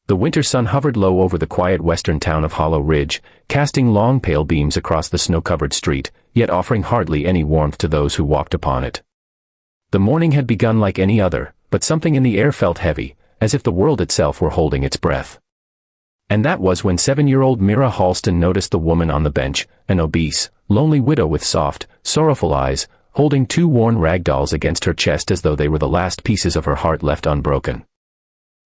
The winter sun hovered low over the quiet western town of Hollow Ridge, casting long pale beams across the snow-covered street, yet offering hardly any warmth to those who walked upon it. The morning had begun like any other, but something in the air felt heavy, as if the world itself were holding its breath. And that was when 7-year-old Mira Halston noticed the woman on the bench, an obese, lonely widow with soft, sorrowful eyes, holding 2 worn ragdolls against her chest as though they were the last pieces of her heart left unbroken.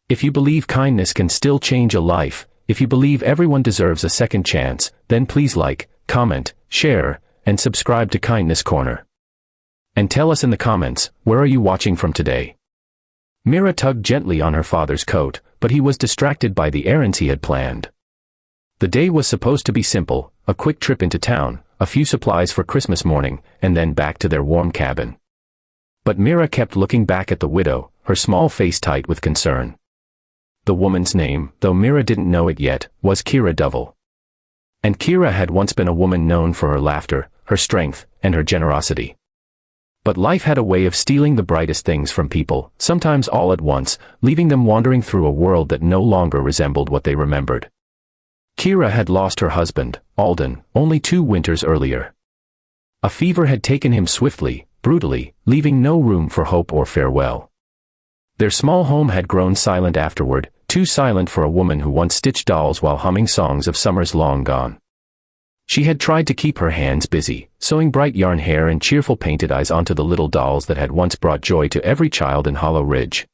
If you believe kindness can still change a life, if you believe everyone deserves a second chance, then please like, comment, share, and subscribe to Kindness Corner. And tell us in the comments, where are you watching from today? Mira tugged gently on her father's coat, but he was distracted by the errands he had planned. The day was supposed to be simple, a quick trip into town, a few supplies for Christmas morning, and then back to their warm cabin. But Mira kept looking back at the widow, her small face tight with concern. The woman's name, though Mira didn't know it yet, was Kira Duvall. And Kira had once been a woman known for her laughter, her strength, and her generosity. But life had a way of stealing the brightest things from people, sometimes all at once, leaving them wandering through a world that no longer resembled what they remembered. Kira had lost her husband, Alden, only 2 winters earlier. A fever had taken him swiftly, brutally, leaving no room for hope or farewell. Their small home had grown silent afterward, too silent for a woman who once stitched dolls while humming songs of summers long gone. She had tried to keep her hands busy, sewing bright yarn hair and cheerful painted eyes onto the little dolls that had once brought joy to every child in Hollow Ridge.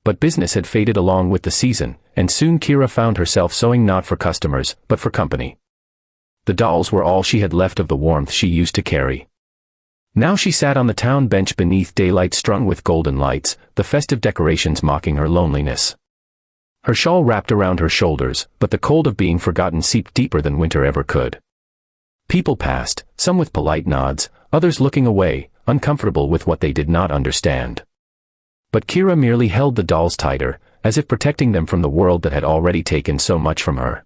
But business had faded along with the season, and soon Kira found herself sewing not for customers, but for company. The dolls were all she had left of the warmth she used to carry. Now she sat on the town bench beneath daylight strung with golden lights, the festive decorations mocking her loneliness. Her shawl wrapped around her shoulders, but the cold of being forgotten seeped deeper than winter ever could. People passed, some with polite nods, others looking away, uncomfortable with what they did not understand. But Kira merely held the dolls tighter, as if protecting them from the world that had already taken so much from her.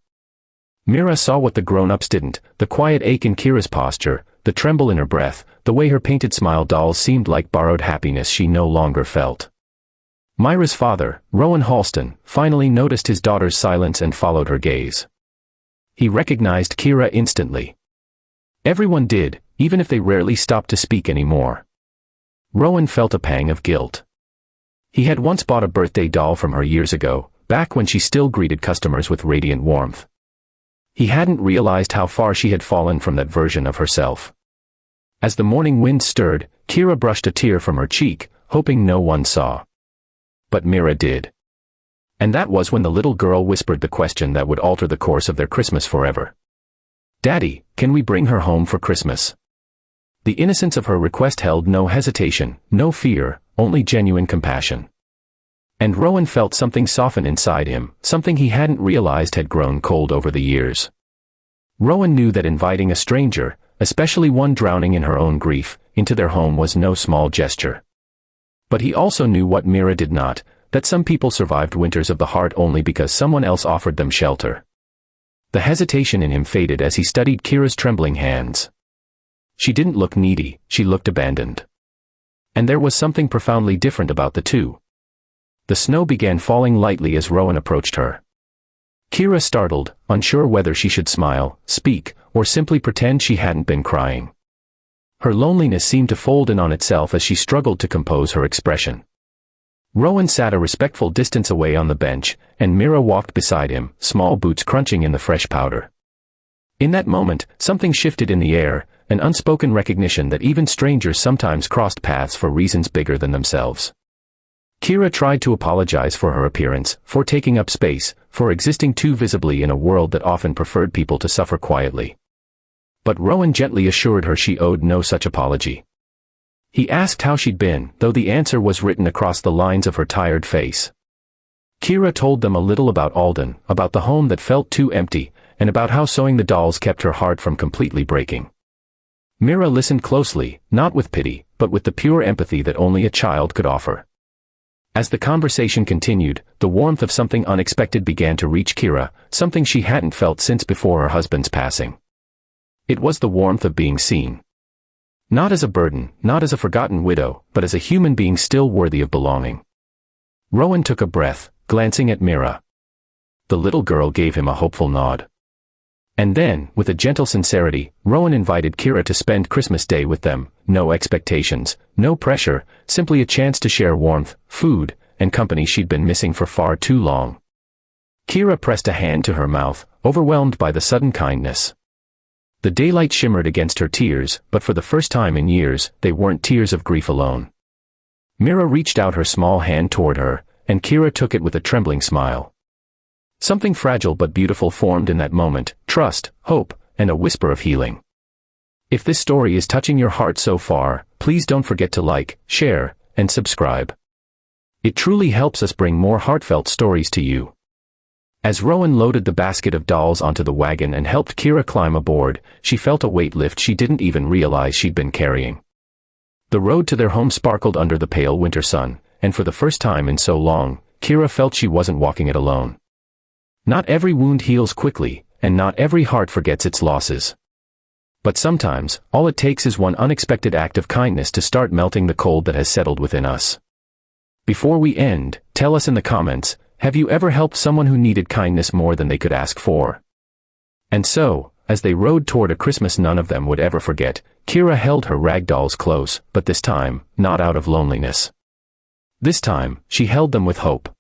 Mira saw what the grown-ups didn't, the quiet ache in Kira's posture, the tremble in her breath, the way her painted smile dolls seemed like borrowed happiness she no longer felt. Myra's father, Rowan Halston, finally noticed his daughter's silence and followed her gaze. He recognized Kira instantly. Everyone did, even if they rarely stopped to speak anymore. Rowan felt a pang of guilt. He had once bought a birthday doll from her years ago, back when she still greeted customers with radiant warmth. He hadn't realized how far she had fallen from that version of herself. As the morning wind stirred, Kira brushed a tear from her cheek, hoping no one saw. But Mira did. And that was when the little girl whispered the question that would alter the course of their Christmas forever. "Daddy, can we bring her home for Christmas?" The innocence of her request held no hesitation, no fear, only genuine compassion. And Rowan felt something soften inside him, something he hadn't realized had grown cold over the years. Rowan knew that inviting a stranger, especially one drowning in her own grief, into their home was no small gesture. But he also knew what Mira did not, that some people survived winters of the heart only because someone else offered them shelter. The hesitation in him faded as he studied Kira's trembling hands. She didn't look needy, she looked abandoned. And there was something profoundly different about the two. The snow began falling lightly as Rowan approached her. Kira startled, unsure whether she should smile, speak, or simply pretend she hadn't been crying. Her loneliness seemed to fold in on itself as she struggled to compose her expression. Rowan sat a respectful distance away on the bench, and Mira walked beside him, small boots crunching in the fresh powder. In that moment, something shifted in the air, an unspoken recognition that even strangers sometimes crossed paths for reasons bigger than themselves. Kira tried to apologize for her appearance, for taking up space, for existing too visibly in a world that often preferred people to suffer quietly. But Rowan gently assured her she owed no such apology. He asked how she'd been, though the answer was written across the lines of her tired face. Kira told them a little about Alden, about the home that felt too empty, and about how sewing the dolls kept her heart from completely breaking. Mira listened closely, not with pity, but with the pure empathy that only a child could offer. As the conversation continued, the warmth of something unexpected began to reach Kira, something she hadn't felt since before her husband's passing. It was the warmth of being seen. Not as a burden, not as a forgotten widow, but as a human being still worthy of belonging. Rowan took a breath, glancing at Mira. The little girl gave him a hopeful nod. And then, with a gentle sincerity, Rowan invited Kira to spend Christmas Day with them. No expectations, no pressure, simply a chance to share warmth, food, and company she'd been missing for far too long. Kira pressed a hand to her mouth, overwhelmed by the sudden kindness. The daylight shimmered against her tears, but for the first time in years, they weren't tears of grief alone. Mira reached out her small hand toward her, and Kira took it with a trembling smile. Something fragile but beautiful formed in that moment: trust, hope, and a whisper of healing. If this story is touching your heart so far, please don't forget to like, share, and subscribe. It truly helps us bring more heartfelt stories to you. As Rowan loaded the basket of dolls onto the wagon and helped Kira climb aboard, she felt a weight lift she didn't even realize she'd been carrying. The road to their home sparkled under the pale winter sun, and for the first time in so long, Kira felt she wasn't walking it alone. Not every wound heals quickly, and not every heart forgets its losses. But sometimes, all it takes is one unexpected act of kindness to start melting the cold that has settled within us. Before we end, tell us in the comments, have you ever helped someone who needed kindness more than they could ask for? And so, as they rode toward a Christmas none of them would ever forget, Kira held her ragdolls close, but this time, not out of loneliness. This time, she held them with hope.